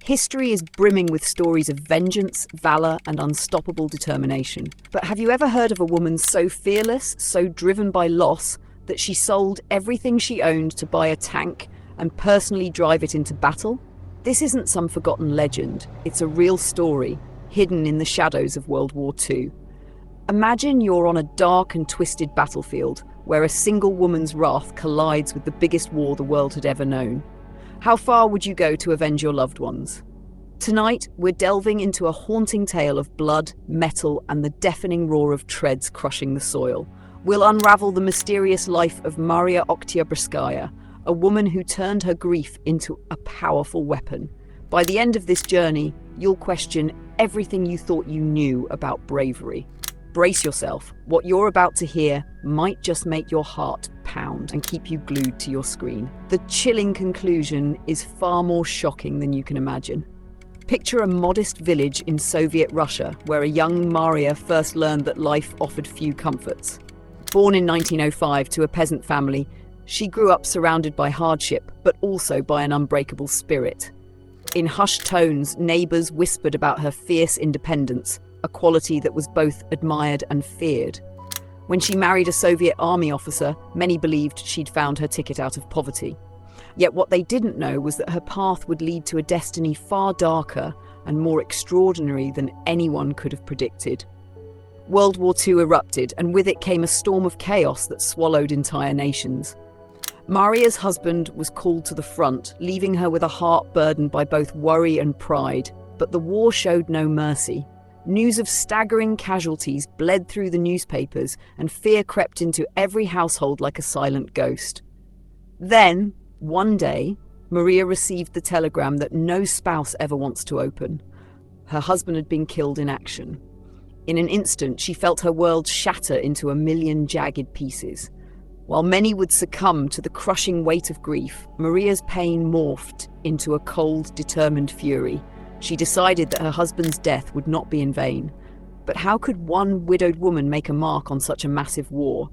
History is brimming with stories of vengeance, valor, and unstoppable determination. But have you ever heard of a woman so fearless, so driven by loss, that she sold everything she owned to buy a tank and personally drive it into battle? This isn't some forgotten legend. It's a real story, hidden in the shadows of World War II. Imagine you're on a dark and twisted battlefield where a single woman's wrath collides with the biggest war the world had ever known. How far would you go to avenge your loved ones? Tonight, we're delving into a haunting tale of blood, metal, and the deafening roar of treads crushing the soil. We'll unravel the mysterious life of Mariya Oktyabrskaya, a woman who turned her grief into a powerful weapon. By the end of this journey, you'll question everything you thought you knew about bravery. Brace yourself. What you're about to hear might just make your heart pound and keep you glued to your screen. The chilling conclusion is far more shocking than you can imagine. Picture a modest village in Soviet Russia where a young Mariya first learned that life offered few comforts. Born in 1905 to a peasant family, she grew up surrounded by hardship, but also by an unbreakable spirit. In hushed tones, neighbors whispered about her fierce independence, a quality that was both admired and feared. When she married a Soviet army officer, many believed she'd found her ticket out of poverty. Yet what they didn't know was that her path would lead to a destiny far darker and more extraordinary than anyone could have predicted. World War II erupted, and with it came a storm of chaos that swallowed entire nations. Mariya's husband was called to the front, leaving her with a heart burdened by both worry and pride. But the war showed no mercy. News of staggering casualties bled through the newspapers, and fear crept into every household like a silent ghost. Then, one day, Mariya received the telegram that no spouse ever wants to open. Her husband had been killed in action. In an instant, she felt her world shatter into a million jagged pieces. While many would succumb to the crushing weight of grief, Mariya's pain morphed into a cold, determined fury. She decided that her husband's death would not be in vain. But how could one widowed woman make a mark on such a massive war?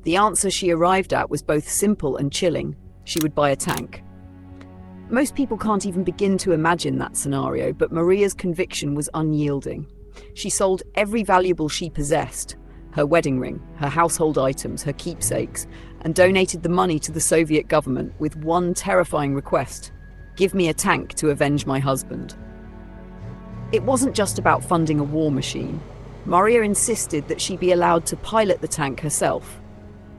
The answer she arrived at was both simple and chilling. She would buy a tank. Most people can't even begin to imagine that scenario, but Mariya's conviction was unyielding. She sold every valuable she possessed, her wedding ring, her household items, her keepsakes, and donated the money to the Soviet government with one terrifying request: give me a tank to avenge my husband. It wasn't just about funding a war machine. Mariya insisted that she be allowed to pilot the tank herself.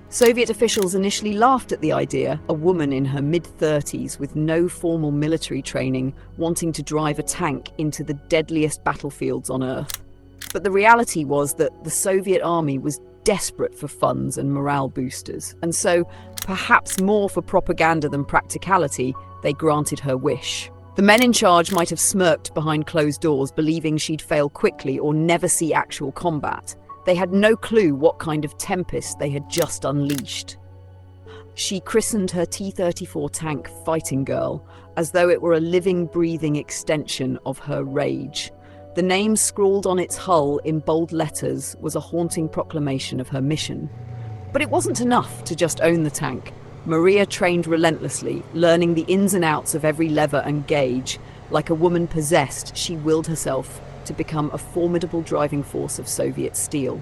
Soviet officials initially laughed at the idea, a woman in her mid-30s with no formal military training wanting to drive a tank into the deadliest battlefields on Earth. But the reality was that the Soviet army was desperate for funds and morale boosters, and so, perhaps more for propaganda than practicality, they granted her wish. The men in charge might have smirked behind closed doors, believing she'd fail quickly or never see actual combat. They had no clue what kind of tempest they had just unleashed. She christened her T-34 tank Fighting Girl, as though it were a living, breathing extension of her rage. The name scrawled on its hull in bold letters was a haunting proclamation of her mission. But it wasn't enough to just own the tank. Mariya trained relentlessly, learning the ins and outs of every lever and gauge. Like a woman possessed, she willed herself to become a formidable driving force of Soviet steel.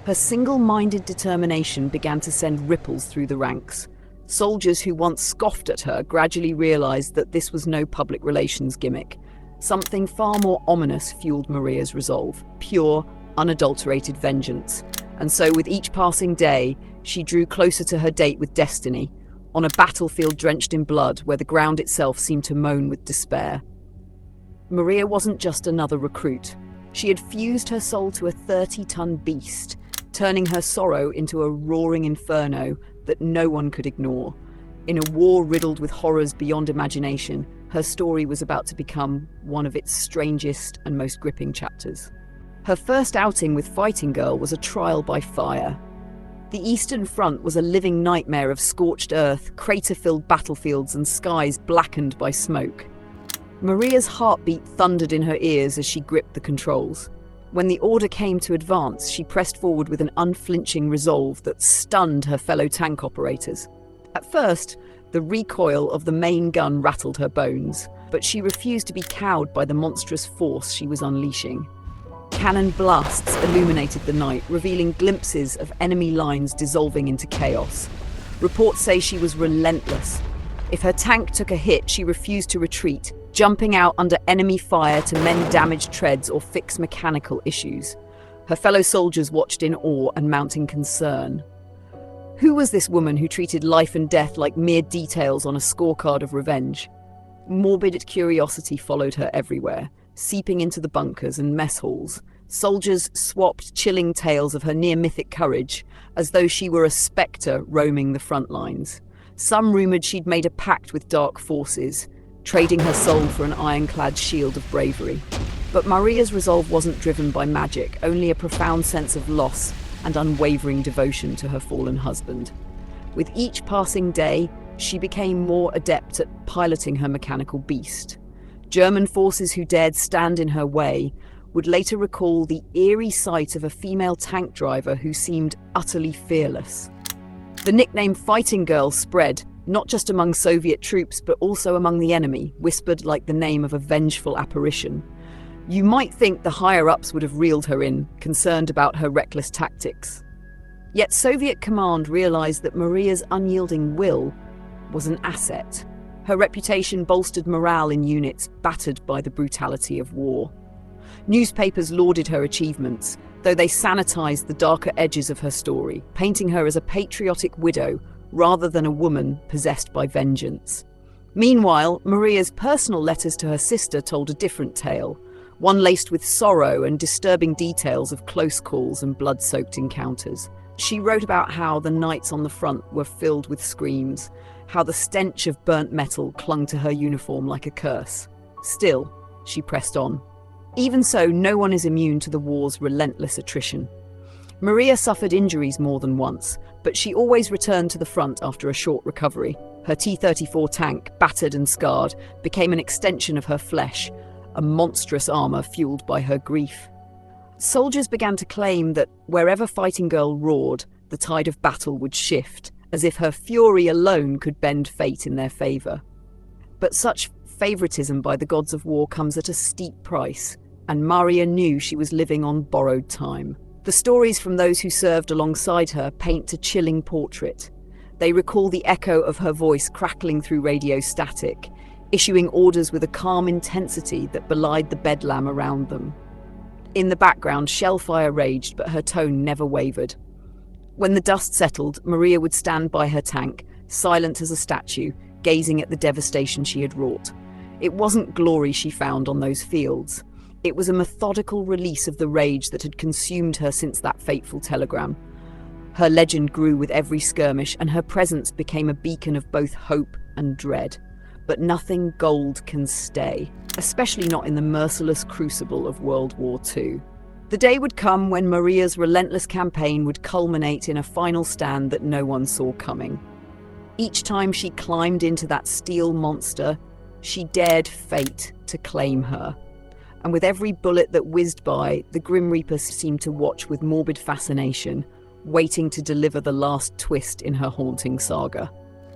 Her single-minded determination began to send ripples through the ranks. Soldiers who once scoffed at her gradually realized that this was no public relations gimmick. Something far more ominous fueled Mariya's resolve: pure, unadulterated vengeance. And so with each passing day, she drew closer to her date with destiny, on a battlefield drenched in blood where the ground itself seemed to moan with despair. Mariya wasn't just another recruit. She had fused her soul to a 30-ton beast, turning her sorrow into a roaring inferno that no one could ignore. In a war riddled with horrors beyond imagination, her story was about to become one of its strangest and most gripping chapters. Her first outing with Fighting Girl was a trial by fire. The Eastern Front was a living nightmare of scorched earth, crater-filled battlefields, and skies blackened by smoke. Mariya's heartbeat thundered in her ears as she gripped the controls. When the order came to advance, she pressed forward with an unflinching resolve that stunned her fellow tank operators. At first, the recoil of the main gun rattled her bones, but she refused to be cowed by the monstrous force she was unleashing. Cannon blasts illuminated the night, revealing glimpses of enemy lines dissolving into chaos. Reports say she was relentless. If her tank took a hit, she refused to retreat, jumping out under enemy fire to mend damaged treads or fix mechanical issues. Her fellow soldiers watched in awe and mounting concern. Who was this woman who treated life and death like mere details on a scorecard of revenge? Morbid curiosity followed her everywhere, seeping into the bunkers and mess halls. Soldiers swapped chilling tales of her near-mythic courage, as though she were a spectre roaming the front lines. Some rumoured she'd made a pact with dark forces, trading her soul for an ironclad shield of bravery. But Mariya's resolve wasn't driven by magic, only a profound sense of loss and unwavering devotion to her fallen husband. With each passing day, she became more adept at piloting her mechanical beast. German forces who dared stand in her way would later recall the eerie sight of a female tank driver who seemed utterly fearless. The nickname Fighting Girl spread, not just among Soviet troops but also among the enemy, whispered like the name of a vengeful apparition. You might think the higher-ups would have reeled her in, concerned about her reckless tactics. Yet Soviet command realized that Mariya's unyielding will was an asset. Her reputation bolstered morale in units battered by the brutality of war. Newspapers lauded her achievements, though they sanitized the darker edges of her story, painting her as a patriotic widow rather than a woman possessed by vengeance. Meanwhile, Mariya's personal letters to her sister told a different tale, one laced with sorrow and disturbing details of close calls and blood-soaked encounters. She wrote about how the nights on the front were filled with screams, how the stench of burnt metal clung to her uniform like a curse. Still, she pressed on. Even so, no one is immune to the war's relentless attrition. Mariya suffered injuries more than once, but she always returned to the front after a short recovery. Her T-34 tank, battered and scarred, became an extension of her flesh, a monstrous armor fueled by her grief. Soldiers began to claim that wherever Fighting Girl roared, the tide of battle would shift, as if her fury alone could bend fate in their favor. But such favoritism by the gods of war comes at a steep price, and Mariya knew she was living on borrowed time. The stories from those who served alongside her paint a chilling portrait. They recall the echo of her voice crackling through radio static, issuing orders with a calm intensity that belied the bedlam around them. In the background, shellfire raged, but her tone never wavered. When the dust settled, Mariya would stand by her tank, silent as a statue, gazing at the devastation she had wrought. It wasn't glory she found on those fields. It was a methodical release of the rage that had consumed her since that fateful telegram. Her legend grew with every skirmish, and her presence became a beacon of both hope and dread. But nothing gold can stay, especially not in the merciless crucible of World War II. The day would come when Mariya's relentless campaign would culminate in a final stand that no one saw coming. Each time she climbed into that steel monster, she dared fate to claim her. And with every bullet that whizzed by, the Grim Reaper seemed to watch with morbid fascination, waiting to deliver the last twist in her haunting saga.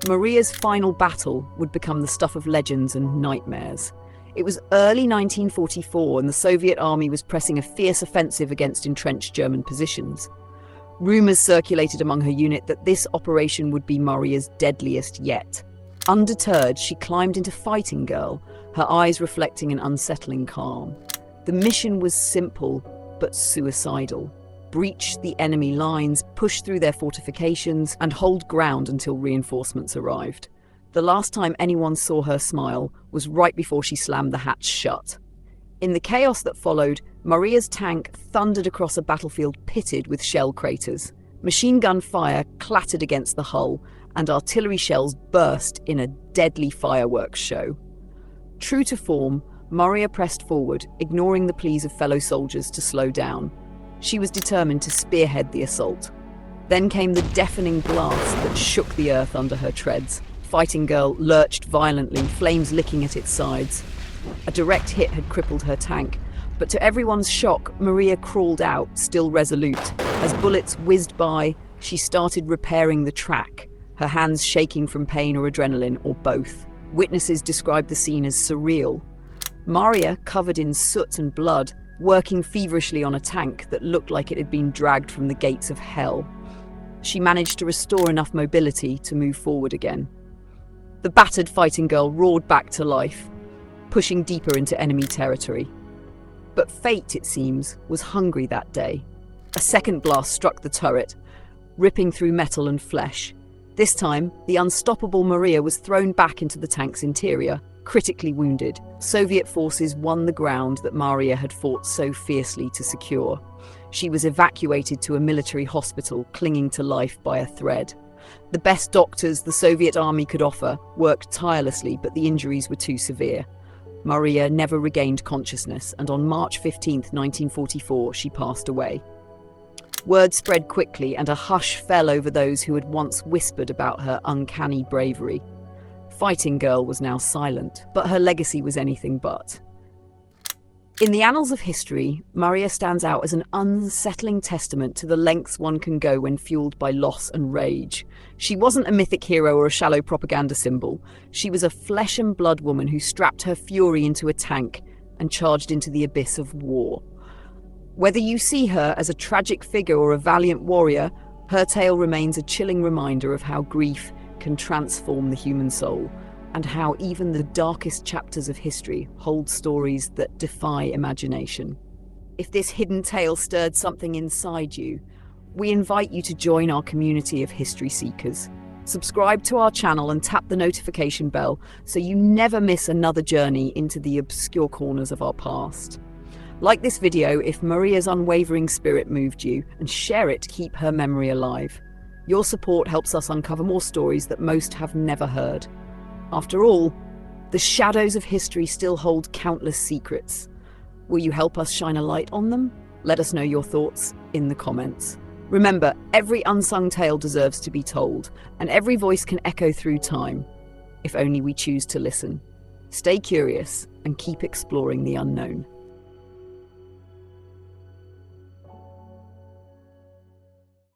Mariya's final battle would become the stuff of legends and nightmares. It was early 1944 and the Soviet army was pressing a fierce offensive against entrenched German positions. Rumours circulated among her unit that this operation would be Mariya's deadliest yet. Undeterred, she climbed into Fighting Girl, her eyes reflecting an unsettling calm. The mission was simple, but suicidal. Breach the enemy lines, push through their fortifications, and hold ground until reinforcements arrived. The last time anyone saw her smile was right before she slammed the hatch shut. In the chaos that followed, Mariya's tank thundered across a battlefield pitted with shell craters. Machine gun fire clattered against the hull, and artillery shells burst in a deadly fireworks show. True to form, Mariya pressed forward, ignoring the pleas of fellow soldiers to slow down. She was determined to spearhead the assault. Then came the deafening blast that shook the earth under her treads. Fighting Girl lurched violently, flames licking at its sides. A direct hit had crippled her tank, but to everyone's shock, Mariya crawled out, still resolute. As bullets whizzed by, she started repairing the track, her hands shaking from pain or adrenaline, or both. Witnesses described the scene as surreal. Mariya, covered in soot and blood, working feverishly on a tank that looked like it had been dragged from the gates of hell. She managed to restore enough mobility to move forward again. The battered fighting girl roared back to life, pushing deeper into enemy territory. But fate, it seems, was hungry that day. A second blast struck the turret, ripping through metal and flesh. This time, the unstoppable Mariya was thrown back into the tank's interior, critically wounded. Soviet forces won the ground that Mariya had fought so fiercely to secure. She was evacuated to a military hospital, clinging to life by a thread. The best doctors the Soviet army could offer worked tirelessly, but the injuries were too severe. Mariya never regained consciousness, and on March 15, 1944, she passed away. Word spread quickly, and a hush fell over those who had once whispered about her uncanny bravery. Fighting Girl was now silent, but her legacy was anything but. In the annals of history, Mariya stands out as an unsettling testament to the lengths one can go when fueled by loss and rage. She wasn't a mythic hero or a shallow propaganda symbol. She was a flesh and blood woman who strapped her fury into a tank and charged into the abyss of war. Whether you see her as a tragic figure or a valiant warrior, her tale remains a chilling reminder of how grief can transform the human soul, and how even the darkest chapters of history hold stories that defy imagination. If this hidden tale stirred something inside you, we invite you to join our community of history seekers. Subscribe to our channel and tap the notification bell so you never miss another journey into the obscure corners of our past. Like this video if Mariya's unwavering spirit moved you, and share it to keep her memory alive. Your support helps us uncover more stories that most have never heard. After all, the shadows of history still hold countless secrets. Will you help us shine a light on them? Let us know your thoughts in the comments. Remember, every unsung tale deserves to be told, and every voice can echo through time, if only we choose to listen. Stay curious and keep exploring the unknown.